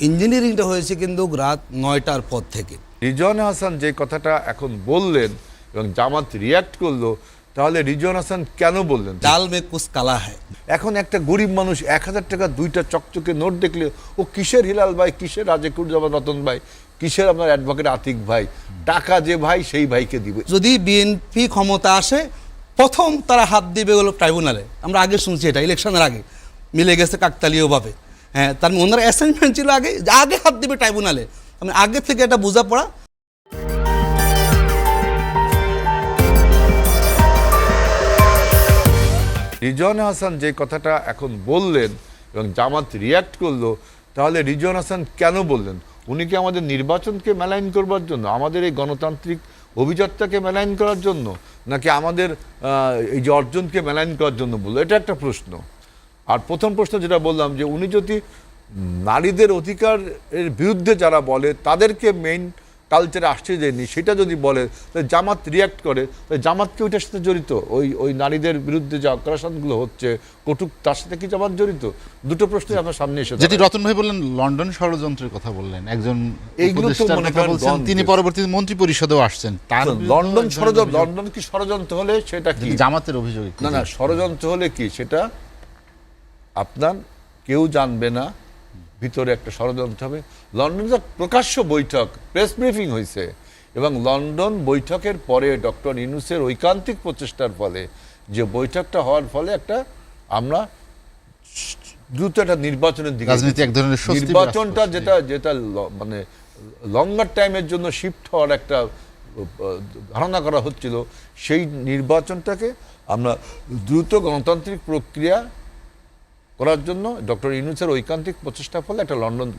ইঞ্জিনিয়ারিংটা হয়েছে কিন্তু রাত ৯টার পর থেকে। রিজওয়ান হাসান যে কথাটা এখন বললেন এবং জামাত রিয়াক্ট করলো, তাহলে রিজওয়ান হাসান কেন বললেন? ডাল মে কুছ কালা হ্যায়। এখন একটা গরিব মানুষ ১,০০০ টাকা ২টা চকচকে নোট দেখলে ও কিসের হিলাল ভাই, কিসের রাজেকুজ্জামান রতন ভাই, কিসের আপনার অ্যাডভোকেট আতিক ভাই, টাকা যে ভাই সেই ভাইকে দিবে। যদি বিএনপি ক্ষমতা আসে প্রথম তারা হাত দিবে হলো ট্রাইব্যুনালে। আমরা আগে শুনছি এটা ইলেকশনের আগে মিলে গেছে কাকতালীয়ভাবে। হ্যাঁ, তার ওনার অ্যাসাইনমেন্ট ছিল আগে হাত দিবে ট্রাইব্যুনালে। মানে আগে থেকে এটা বোঝাপড়া। রিজওয়ান হাসান যে কথাটা এখন বললেন এবং জামাত রিয়াক্ট করলো, তাহলে রিজওয়ান হাসান কেন বললেন? উনি কি আমাদের নির্বাচনকে মেলাইন করবার জন্য, আমাদের এই গণতান্ত্রিক অভিযাত্রাকে মেলাইন করার জন্য, নাকি আমাদের এই যে অর্জনকে মেলাইন করার জন্য বললো? এটা একটা প্রশ্ন। আর প্রথম প্রশ্ন যেটা বললাম, যে উনি যদি নারীদের অধিকারের বিরুদ্ধে যারা বলে তাদেরকে মেইন কালচারে আসতে দেয়নি সেটা যদি বলে, তাহলে জামাত রিয়াক্ট করে, তাহলে জামাতকে ওইটার সাথে জড়িত, ওই নারীদের বিরুদ্ধে যে অগ্রাসনগুলো হচ্ছে কটুক, তার সাথে কি জামাত জড়িত? দুটো প্রশ্নই আপনার সামনে এসে যেটি রতন ভাই বললেন, লন্ডন ষড়যন্ত্রের কথা বললেন, একজন এইগুলো তো মনে করেন তিনি পরবর্তীতে মন্ত্রী পরিষদেও আসছেন। লন্ডন কি ষড়যন্ত্র হলে সেটা কি জামাতের অভিযোগ? না, ষড়যন্ত্র হলে কি সেটা আপনার কেউ জানবে না, ভিতরে একটা ষড়যন্ত্র হবে। লন্ডনে প্রকাশ্য বৈঠক, প্রেস ব্রিফিং হয়েছে, এবং লন্ডন বৈঠকের পরে ডক্টর ইউনূসের ঐকান্তিক প্রচেষ্টার ফলে যে বৈঠকটা হওয়ার ফলে একটা আমরা দ্রুত একটা নির্বাচনের দিকে, রাজনীতি এক ধরনের নির্বাচনটা যেটা মানে লঙ্গার টাইমের জন্য শিফট হওয়ার একটা ধারণা করা হচ্ছিল, সেই নির্বাচনটাকে আমরা দ্রুত গণতান্ত্রিক প্রক্রিয়া করার জন্য ডক্টর ইউনূসের ঐকান্তিক প্রচেষ্টার ফলে একটা লন্ডন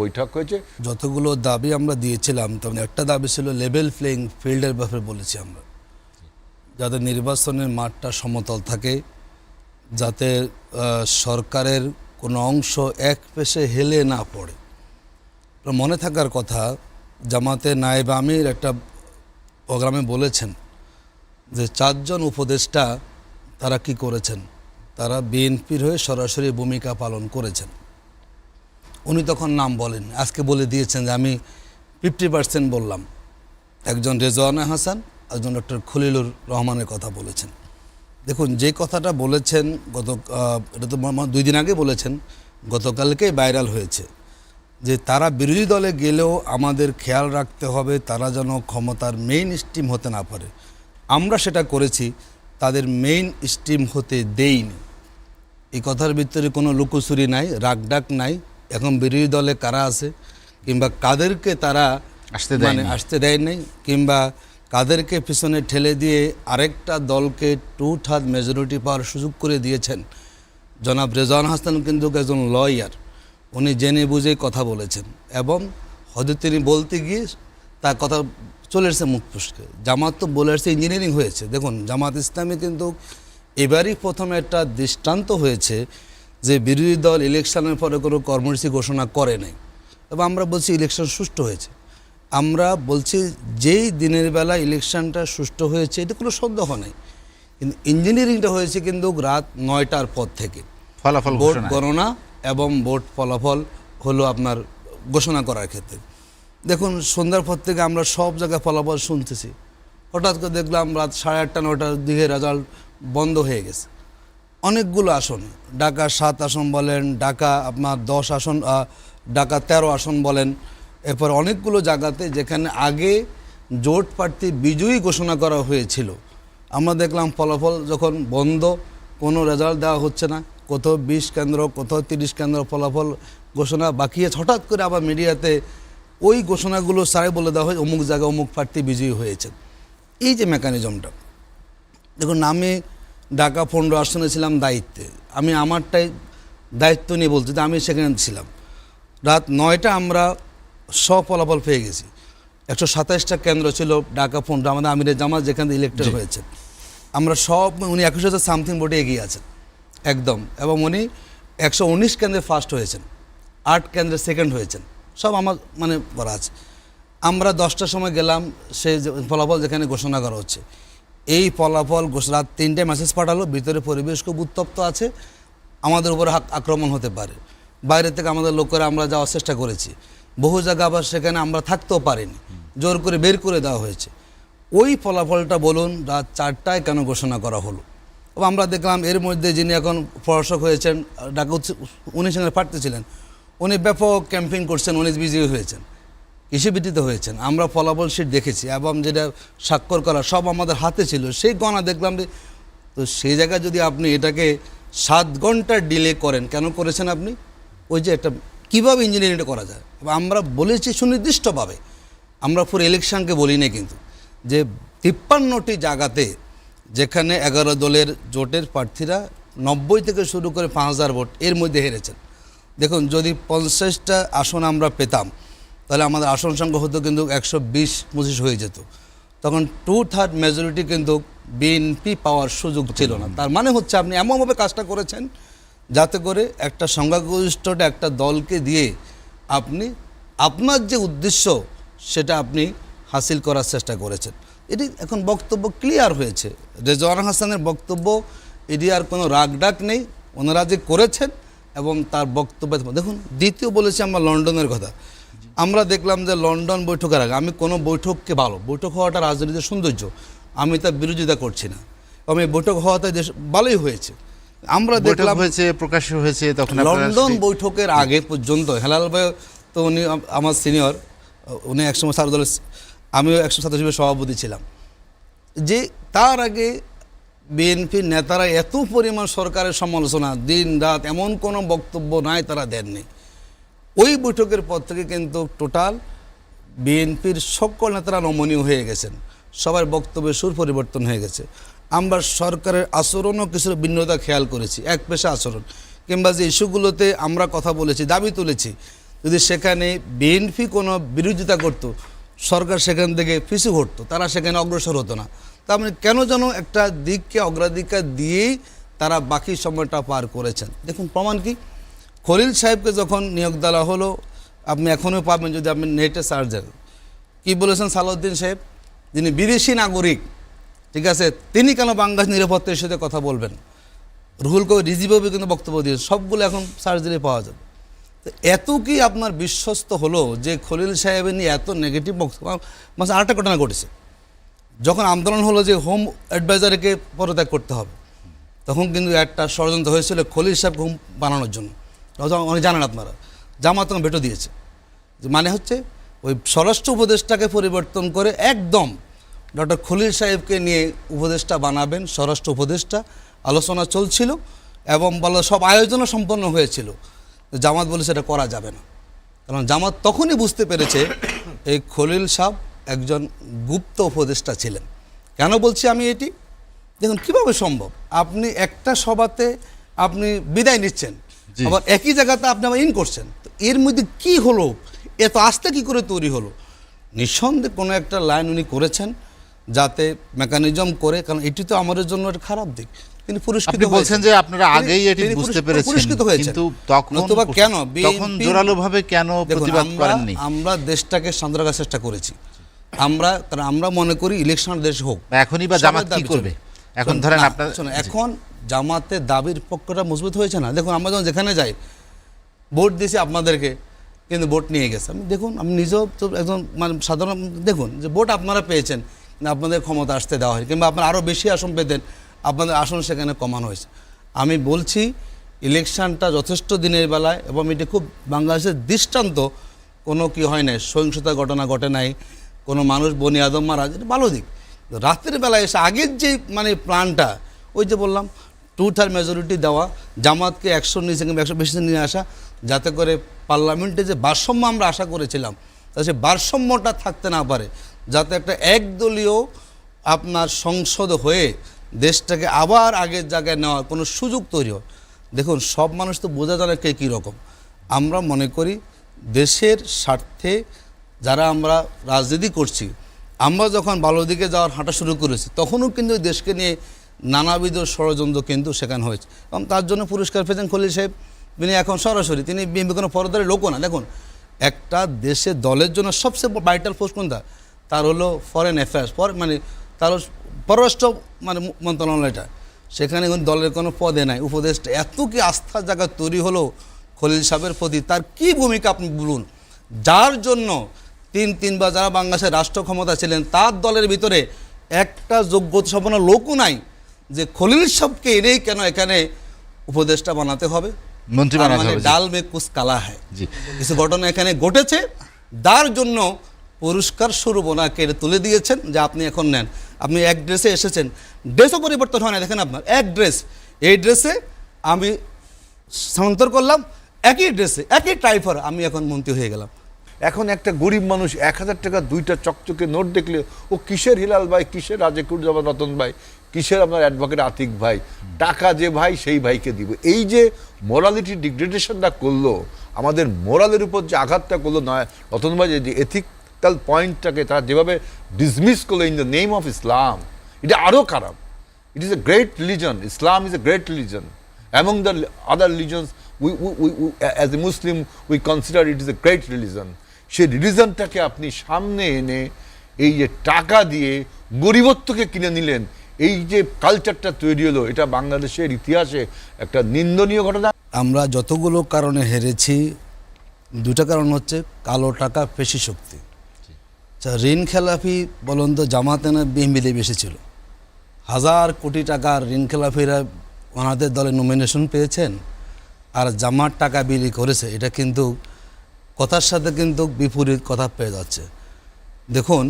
বৈঠক হয়েছে। যতগুলো দাবি আমরা দিয়েছিলাম, তখন একটা দাবি ছিল লেভেল প্লেইং ফিল্ডের ব্যাপারে বলেছি আমরা, যাতে নির্বাচনের মাঠটা সমতল থাকে, যাতে সরকারের কোনো অংশ এক পেশে হেলে না পড়ে। মনে থাকার কথা, জামাতে নায়েব আমির একটা প্রোগ্রামে বলেছেন যে 4 জন উপদেষ্টা তারা কি করেছেন, তারা বিএনপির হয়ে সরাসরি ভূমিকা পালন করেছেন। উনি তখন নাম বলেন, আজকে বলে দিয়েছেন যে আমি 50% বললাম। একজন রেজওয়ান হাসান, একজন ডক্টর খলিলুর রহমানের কথা বলেছেন। দেখুন, যে কথাটা বলেছেন এটা তো 2 দিন আগে বলেছেন, গতকালকেই ভাইরাল হয়েছে, যে তারা বিরোধী দলে গেলেও আমাদের খেয়াল রাখতে হবে তারা যেন ক্ষমতার মেইন স্ট্রিম হতে না পারে। আমরা সেটা করেছি, তাদের মেইন স্ট্রিম হতে দেইনি। এই কথার ভিতরে কোনো লুকোচুরি নাই, রাগডাক নাই। এখন বিরোধী দলে কারা আছে, কিংবা কাদেরকে তারা আসতে দেয় নাই, কিংবা কাদেরকে পিছনে ঠেলে দিয়ে আরেকটা দলকে 2/3 মেজরিটি পাওয়ার সুযোগ করে দিয়েছেন। জনাব রেজওয়ান হাসান কিন্তু একজন লয়ার, উনি জেনে বুঝে কথা বলেছেন, এবং হয়তো তিনি বলতে গিয়ে তার কথা চলে এসেছে মুখ ফুসকে। জামাত তো বলে আসছে ইঞ্জিনিয়ারিং হয়েছে। দেখুন, জামাত ইসলামী কিন্তু এবারই প্রথমে একটা দৃষ্টান্ত হয়েছে যে বিরোধী দল ইলেকশনের পরে কোনো কর্মসূচি ঘোষণা করে নাই, তবে আমরা বলছি ইলেকশন সুষ্ঠু হয়েছে। আমরা বলছি যেই দিনের বেলা ইলেকশনটা সুষ্ঠু হয়েছে এটা কোনো সন্দেহ নেই, কিন্তু ইঞ্জিনিয়ারিংটা হয়েছে কিন্তু রাত 9টার পর থেকে। ফলাফল ভোট গণনা এবং ভোট ফলাফল হলো আপনার ঘোষণা করার ক্ষেত্রে। দেখুন, সন্ধ্যার পর থেকে আমরা সব জায়গায় ফলাফল শুনতেছি, হঠাৎ করে দেখলাম রাত 8:30 9টার দিকে রেজাল্ট বন্ধ হয়ে গেছে। অনেকগুলো আসন, ঢাকা 7 আসন বলেন, ঢাকা আপনার 10 আসন, ঢাকা 13 আসন বলেন, এরপর অনেকগুলো জায়গাতে যেখানে আগে জোট প্রার্থী বিজয়ী ঘোষণা করা হয়েছিল, আমরা দেখলাম ফলাফল যখন বন্ধ, কোনো রেজাল্ট দেওয়া হচ্ছে না, কোথাও 20 কেন্দ্র, কোথাও 30 কেন্দ্র ফলাফল ঘোষণা বাকি আছে। হঠাৎ করে আবার মিডিয়াতে ওই ঘোষণাগুলো সারাই বলে দেওয়া হয় অমুক জায়গায় অমুক প্রার্থী বিজয়ী হয়েছেন। এই যে মেকানিজমটা, দেখুন, আমি ঢাকা 15 আসনে ছিলাম দায়িত্বে, আমি আমারটাই দায়িত্ব নিয়ে বলছি যে আমি সেখানে ছিলাম। রাত 9টা আমরা সব ফলাফল পেয়ে গেছি। 127টা কেন্দ্র ছিল ঢাকা 15, আমাদের আমিরে জামাত যেখানে ইলেক্টেড হয়েছে। আমরা সব, উনি 21,000 সামথিং ভোটে এগিয়ে আছেন একদম, এবং উনি 119 কেন্দ্রে ফার্স্ট হয়েছেন, 8 কেন্দ্রে সেকেন্ড হয়েছেন, সব আমার মানে করা আছে। আমরা 10টার সময় গেলাম, সেই ফলাফল যেখানে ঘোষণা করা হচ্ছে, এই ফলাফল রাত 3টায় মেসেজ পাঠালো, ভিতরে পরিবেশ খুব উত্তপ্ত আছে, আমাদের উপরে আক্রমণ হতে পারে। বাইরে থেকে আমাদের লোকেরা আমরা যাওয়ার চেষ্টা করেছি, বহু জায়গা আবার সেখানে আমরা থাকতেও পারিনি, জোর করে বের করে দেওয়া হয়েছে। ওই ফলাফলটা বলুন রাত 4টায় কেন ঘোষণা করা হলো? এবং আমরা দেখলাম এর মধ্যে যিনি এখন প্রশাসক হয়েছেন ঢাকা উনি সঙ্গে পারতেছিলেন, উনি ব্যাপক ক্যাম্পেইন করছেন, উনি বিজয়ী হয়েছেন, কৃষি ভিত্তিত হয়েছেন। আমরা ফলাফল শিট দেখেছি এবং যেটা স্বাক্ষর করা সব আমাদের হাতে ছিল, সেই গণনা দেখলাম যে তো সেই জায়গায় যদি আপনি এটাকে 7 ঘন্টা ডিলে করেন, কেন করেছেন আপনি? ওই যে একটা কীভাবে ইঞ্জিনিয়ারিংটা করা যায়। এবং আমরা বলেছি সুনির্দিষ্টভাবে, আমরা পুরো ইলেকশনকে বলি না কিন্তু, যে 53টি জায়গাতে যেখানে 11 দলের জোটের প্রার্থীরা 90 থেকে শুরু করে 5000 ভোট এর মধ্যে হেরেছেন। দেখুন যদি 50টা আসন আমরা পেতাম তাহলে আমাদের আসন সংখ্যা হতো কিন্তু 120-25 হয়ে যেত। তখন 2/3 মেজরিটি কিন্তু বিএনপি পাওয়ার সুযোগ ছিল না। তার মানে হচ্ছে আপনি এমনভাবে কাজটা করেছেন যাতে করে একটা সংখ্যাগরিষ্ঠটা একটা দলকে দিয়ে আপনি আপনার যে উদ্দেশ্য সেটা আপনি হাসিল করার চেষ্টা করেছেন। এটি এখন বক্তব্য ক্লিয়ার হয়েছে। রেজওয়ানা হাসানের বক্তব্য, এটি আর কোনো রাগডাক নেই, ওনারা যে করেছেন এবং তার বক্তব্য। দেখুন দ্বিতীয় বলেছি আমরা লন্ডনের কথা, আমরা দেখলাম যে লন্ডন বৈঠকের আগে, আমি কোনো বৈঠককে ভালো, বৈঠক হওয়াটা রাজনীতির সৌন্দর্য, আমি তার বিরোধিতা করছি না, এবং এই বৈঠক হওয়াতে দেশ ভালোই হয়েছে। আমরা দেখলাম হয়েছে, প্রকাশ হয়েছে, তখন লন্ডন বৈঠকের আগে পর্যন্ত হেলাল ভাই তো উনি আমার সিনিয়র, উনি একসময় ছাত্র দলের, আমিও একসময় ছাত্র শিবিরের সভাপতি ছিলাম, যে তার আগে বিএনপির নেতারা এত পরিমাণ সরকারের সমালোচনা দিন রাত এমন কোনো বক্তব্য নাই তারা দেননি। ওই বৈঠকের পর থেকে কিন্তু টোটাল বিএনপির সকল নেতারা নমনীয় হয়ে গেছেন, সবার বক্তব্যের সুর পরিবর্তন হয়ে গেছে। আমরা সরকারের আচরণও কিছু ভিন্নতা খেয়াল করেছি, এক পেশা আচরণ কিংবা যে ইস্যুগুলোতে আমরা কথা বলেছি, দাবি তুলেছি, যদি সেখানে বিএনপি কোনো বিরোধিতা করত, সরকার সেখান থেকে পিছু হটতো, তারা সেখানে অগ্রসর হতো না। তার মানে কেন যেন একটা দিককে অগ্রাধিকার দিয়েই তারা বাকি সময়টা পার করেছেন। দেখুন প্রমাণ কি, খলিল সাহেবকে যখন নিয়োগ দেওয়া হলো, আপনি এখনও পাবেন যদি আপনি নেটে সার্চ দেন, কী বলেছেন সালাউদ্দিন সাহেব, যিনি বিদেশি নাগরিক, ঠিক আছে, তিনি কেন বাংলাদেশ নিরাপত্তার সাথে কথা বলবেন? রুহুল কবির রিজিভাবে কিন্তু বক্তব্য দিয়েছে, সবগুলো এখন সার্চ দিলে পাওয়া যাবে। তো এত কি আপনার বিশ্বস্ত হলো যে খলিল সাহেবের নিয়ে এত নেগেটিভ বক্তব্য? মানে আরেকটা ঘটনা ঘটেছে, যখন আন্দোলন হলো যে হোম অ্যাডভাইজারকে পদত্যাগ করতে হবে, তখন কিন্তু একটা ষড়যন্ত্র হয়েছিল খলিল সাহেবকে হোম বানানোর জন্য। অনেক জানেন আপনারা, জামাত তখন ভেটো দিয়েছে, মানে হচ্ছে ওই স্বরাষ্ট্র উপদেষ্টাকে পরিবর্তন করে একদম ডক্টর খলিল সাহেবকে নিয়ে উপদেষ্টা বানাবেন, স্বরাষ্ট্র উপদেষ্টা, আলোচনা চলছিল এবং বলা সব আয়োজনও সম্পন্ন হয়েছিল। জামাত বলেছে এটা করা যাবে না, কারণ জামাত তখনই বুঝতে পেরেছে এই খলিল সাহেব একজন গুপ্ত উপদেষ্টা ছিলেন। কেন বলছি আমি এটি? দেখুন কীভাবে সম্ভব, আপনি একটা সভাতে আপনি বিদায় নিচ্ছেন, আবার একই জায়গাতে আপনি আবার ইন করছেন, তো এর মধ্যে কি হলো, এত আস্থা কী করে তৈরি হলো? নিঃসন্দেহে কোনো একটা লাইন উনি করেছেন যাতে মেকানিজম করে, কারণ এটি তো আমাদের জন্য একটা খারাপ দিক। তিনি পুরস্কৃত বলছেন যে আপনারা আগেই এটি বুঝতে পেরেছেন, কিন্তু তখন কেন জোরালোভাবে কেন প্রতিবাদ করেননি? আমরা দেশটাকে শান্ত রাখার চেষ্টা করেছি, কারণ আমরা মনে করি ইলেকশন দেশ হোক। এখনই বা জামাত কি করবে? এখন ধরেন আপনার এখন জামাতের দাবির পক্ষটা মজবুত হয়েছে না। দেখুন আমরা যখন যেখানে যাই, ভোট দিয়েছি আপনাদেরকে, কিন্তু ভোট নিয়ে গেছে। আমি দেখুন, আমি নিজেও তো একজন মানে সাধারণ, দেখুন যে ভোট আপনারা পেয়েছেন, আপনাদের ক্ষমতা আসতে দেওয়া হয়, কিংবা আপনারা আরও বেশি আসন পেতেন, আপনাদের আসন সেখানে কমানো হয়েছে। আমি বলছি ইলেকশনটা যথেষ্ট দিনের বেলায়, এবং এটি খুব বাংলাদেশের দৃষ্টান্ত, কোনো কি হয় নাই, সহিংসতা ঘটনা ঘটে নাই, কোনো মানুষ বনি আদম মারা, এটা ভালো দিক। রাতের বেলায় এসে আগের যে মানে প্ল্যানটা, ওই যে বললাম 2/3 মেজরিটি দেওয়া, জামাতকে 100 নিচে কিংবা 120 নিয়ে আসা, যাতে করে পার্লামেন্টে যে ভারসাম্য আমরা আশা করেছিলাম, তা সে ভারসাম্যটা থাকতে না পারে, যাতে একটা একদলীয় আপনার সংসদ হয়ে দেশটাকে আবার আগের জায়গায় নেওয়ার কোনো সুযোগ তৈরি হয়। দেখুন সব মানুষ তো বোঝা যায় না কে কীরকম। আমরা মনে করি দেশের স্বার্থে যারা আমরা রাজনীতি করছি, আমরা যখন ভালো দিকে যাওয়ার হাঁটা শুরু করেছি, তখনও কিন্তু দেশকে নিয়ে নানাবিধ ষড়যন্ত্র কিন্তু সেখানে হয়েছে, এবং তার জন্য পুরস্কার পেয়েছেন খলিল সাহেব। তিনি এখন সরাসরি, তিনি বিএনপি কোনো পরদারের লোকও না। দেখুন একটা দেশের দলের জন্য সবচেয়ে ভাইটাল পোস্ট কোনটা, তার হলো ফরেন অ্যাফেয়ার্স, মানে তার পররাষ্ট্র মানে মন্ত্রণালয়টা, সেখানে দলের কোনো পদে নাই, উপদেষ্টা। এত কি আস্থার জায়গা তৈরি হলো খলিল সাহেবের প্রতি তার কি ভূমিকা আপনি বলুন, যার জন্য তিনবার যারা বাংলাদেশের রাষ্ট্র ক্ষমতা ছিলেন তার দলের ভিতরে একটা যোগ্যতা সম্পন্ন লোকও নাই যে খলিল সাহেবকে এনেই কেন এখানে উপদেষ্টা বানাতে হবে, মন্ত্রী তার বানাতে মানে হবে। ডাল মে কুছ কালা হ্যায়। জি। কিছু ঘটনা এখানে ঘটেছে, যার জন্য পুরস্কার স্বরূপ ওনাকে এটা তুলে দিয়েছেন যে আপনি এখন নেন। আপনি এক ড্রেসে এসেছেন, ড্রেসও পরিবর্তন হয় না, দেখেন আপনার এক ড্রেস, এই ড্রেসে আমি স্থানান্তর করলাম, একই ড্রেসে একই ট্রাইফার আমি এখন মন্ত্রী হয়ে গেলাম। এখন একটা গরিব মানুষ 1000 টাকা 2টা চকচকে নোট দেখলে ও কিসের হিলাল ভাই, কিসের রাজেকুজ্জামান রতন ভাই, কিসের আপনার অ্যাডভোকেট আতিক ভাই, টাকা যে ভাই সেই ভাইকে দিব। এই যে মোরালিটি ডিগ্রেডেশনটা করলো, আমাদের মোরালের উপর যে আঘাতটা করলো নয় রতন ভাই, যে এথিক্যাল পয়েন্টটাকে তারা যেভাবে ডিসমিস করলো in the name of Islam, এটা আরও খারাপ। It is a great religion, Islam is a great religion among the other রিলিজনস। As a Muslim we consider it is a great religion. সেই রিলিজনটাকে আপনি সামনে এনে এই যে টাকা দিয়ে গরিবত্বকে কিনে নিলেন, এই যে কালচারটা তৈরি হলো, এটা বাংলাদেশের ইতিহাসে একটা নিন্দনীয় ঘটনা। আমরা যতগুলো কারণে হেরেছি, দুটা কারণ হচ্ছে কালো টাকা, পেশি শক্তি। আচ্ছা, ঋণ খেলাফি বলুন তো জামাতে না বিএনপিতে বেশি ছিল? 1000 কোটি টাকার ঋণ খেলাফিরা ওনাদের দলে নমিনেশন পেয়েছেন, আর জামাত টাকা বিলি করেছে। এটা কিন্তু কথার সাথে কিন্তু বিপরীত কথা পেয়ে যাচ্ছে। দেখুন,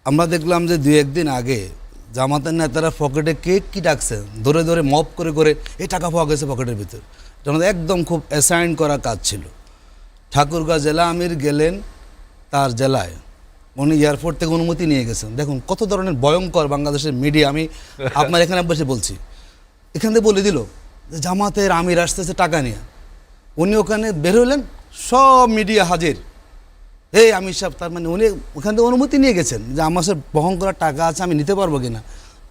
আমরা দেখলাম যে 2-1 দিন আগে জামাতের নেতারা পকেটে কেক কি ডাকছে, ধরে ধরে মপ করে করে এই টাকা পাওয়া গেছে পকেটের ভিতর। এটা আমাদের একদম খুব অ্যাসাইন করা কাজ ছিল। ঠাকুরগাঁও জেলা আমির গেলেন তার জেলায়, উনি এয়ারপোর্ট থেকে অনুমতি নিয়ে গেছেন। দেখুন কত ধরনের ভয়ঙ্কর বাংলাদেশের মিডিয়া। আমি আপনার এখানে বসে বলছি, এখান থেকে বলে দিল যে জামাতের আমির আসতেছে টাকা নিয়ে। উনি ওখানে বের হলেন, সব মিডিয়া হাজির, এই আমির সাহেব, তার মানে উনি ওখান থেকে অনুমতি নিয়ে গেছেন যে আমার সাথে বহন করার টাকা আছে, আমি নিতে পারবো কিনা।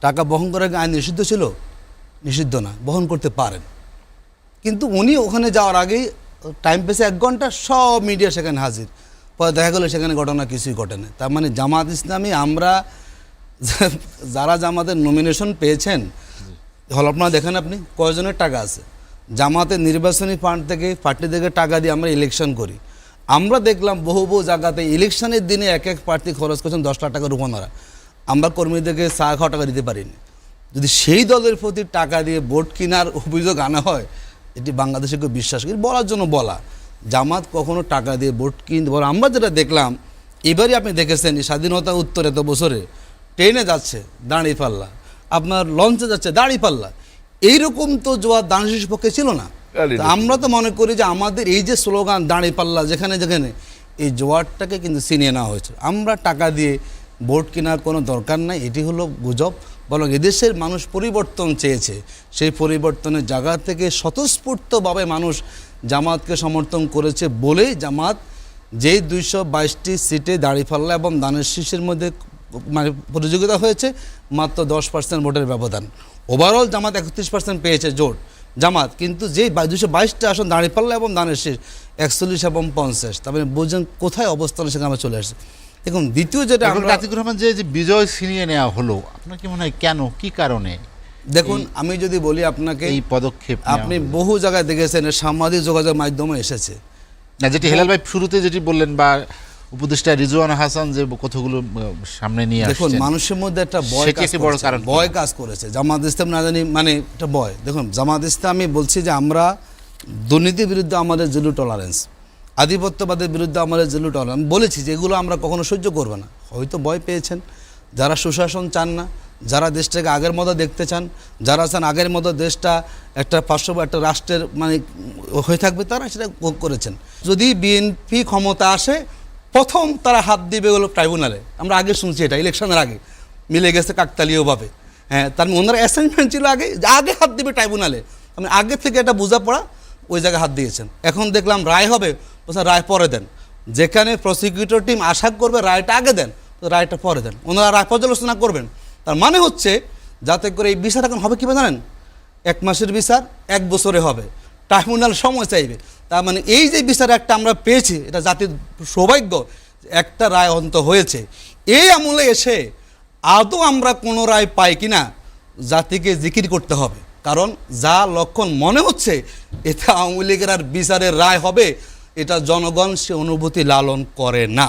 টাকা বহন করার আইন নিষিদ্ধ ছিল? নিষিদ্ধ না, বহন করতে পারেন। কিন্তু উনি ওখানে যাওয়ার আগেই টাইম পেয়েছে 1 ঘন্টা, সব মিডিয়া সেখানে হাজির। পরে দেখা গেলো সেখানে ঘটনা কিছুই ঘটে না। তার মানে জামাত ইসলামী, আমরা যারা জামাতের নমিনেশন পেয়েছেন, হল আপনারা দেখেন আপনি কয়জনের টাকা আছে। জামাতের নির্বাচনী ফান্ড থেকে পার্টি থেকে টাকা দিয়ে আমরা ইলেকশন করি। আমরা দেখলাম বহু জায়গাতে ইলেকশনের দিনে এক প্রার্থী খরচ করছেন 10 লাখ টাকার উপর। আমরা কর্মীদেরকে চা খাওয়া টাকা দিতে পারিনি। যদি সেই দলের প্রতি টাকা দিয়ে ভোট কেনার অভিযোগ আনা হয়, এটি বাংলাদেশে কেউ বিশ্বাস করি বলার জন্য বলা। জামাত কখনো টাকা দিয়ে ভোট কিনতে পারে? আমরা যেটা দেখলাম এবারই আপনি দেখেছেন, স্বাধীনতা উত্তর এত বছরে ট্রেনে যাচ্ছে দাঁড়িপাল্লা, আপনার লঞ্চে যাচ্ছে দাঁড়িপাল্লা, এইরকম তো জোয়ার দানশীষ পক্ষে ছিল না। তা আমরা তো মনে করি যে আমাদের এই যে স্লোগান দাঁড়িপাল্লা, যেখানে যেখানে এই জোয়ারটাকে কিন্তু ছিনিয়ে নেওয়া হয়েছে। আমরা টাকা দিয়ে ভোট কেনার কোনো দরকার নাই, এটি হলো গুজব। বরং এদেশের মানুষ পরিবর্তন চেয়েছে, সেই পরিবর্তনের জায়গা থেকে স্বতঃস্ফূর্তভাবে মানুষ জামাতকে সমর্থন করেছে বলেই জামাত যেই 222টি সিটে দাঁড়িপাল্লা এবং দানের শীষের মধ্যে মানে প্রতিযোগিতা হয়েছে, মাত্র 10% ভোটের ব্যবধান। ওভারঅল জামাত 31% পেয়েছে জোট জামাত, কিন্তু যেই 222টা আসন দাঁড়িপাল্লা এবং দানের শীষ 41 এবং 50, তারপরে বুঝছেন কোথায় অবস্থান, সেখানে আমরা চলে আসছি। দেখুন দ্বিতীয় যেটা আমরা আতিকুর রহমান, যে বিজয় ছিনিয়ে নেওয়া হলো, আপনার কি মনে হয় কেন, কি কারণে? দেখুন আমি যদি বলি আপনাকে, এই পদক্ষেপ আপনি বহু জায়গায় দেখেছেন সামাজিক যোগাযোগ মাধ্যমে এসেছে না, যেটি হেলাল ভাই শুরুতে যেটি বললেন, বা উপদেষ্টা রিজওয়ান হাসান যে কথাগুলো সামনে নিয়ে আসছেন, দেখুন মানুষের মধ্যে একটা ভয় কাজ করেছে। জামাত ইসলাম না জানি মানে একটা ভয়। দেখুন জামাত ইসলামী বলছি যে আমরা দুর্নীতির বিরুদ্ধে আমাদের জিরো টলারেন্স, আধিপত্যবাদের বিরুদ্ধে আমাদের জিরো টলারেন্স বলেছি যে এগুলো আমরা কখনো সহ্য করবো না। হয়তো ভয় পেয়েছেন যারা সুশাসন চান না, যারা দেশটাকে আগের মতো দেখতে চান, যারা চান আগের মতো দেশটা একটা একটা রাষ্ট্রের মানে হয়ে থাকবে, তারা সেটা করেছেন। যদি বিএনপি ক্ষমতা আসে, প্রথম তারা হাত দিবে হলো ট্রাইব্যুনালে। আমরা আগে শুনছি এটা ইলেকশনের আগে মিলে গেছে কাকতালীয়ভাবে। হ্যাঁ, তার ওনার অ্যাসাইনমেন্ট ছিল আগে হাত দিবে ট্রাইব্যুনালে। আমি আগে থেকে এটা বোঝাপড়া, ওই জায়গায় হাত দিয়েছেন। এখন দেখলাম রায় হবে, বলছেন রায় পরে দেন। যেখানে প্রসিকিউটর টিম আশা করবে রায়টা আগে দেন, তো রায়টা পরে দেন। ওনারা রায় পর্যালোচনা করবেন। তার মানে হচ্ছে যাতে করে এই বিচার এখন হবে কীভাবে জানেন, 1 মাসের বিচার 1 বছরে হবে, ট্রাইব্যুনাল সময় চাইবে। তার মানে এই যে বিচার একটা আমরা পেয়েছি, এটা জাতির সৌভাগ্য, একটা রায় অন্ত হয়েছে। এই আমলে এসে আদৌ আমরা কোনো রায় পাই কিনা জাতিকে জিকির করতে হবে। কারণ যা লক্ষণ মনে হচ্ছে এতে আওয়ামী লীগের আর বিচারের রায় হবে, এটা জনগণ সে অনুভূতি লালন করে না।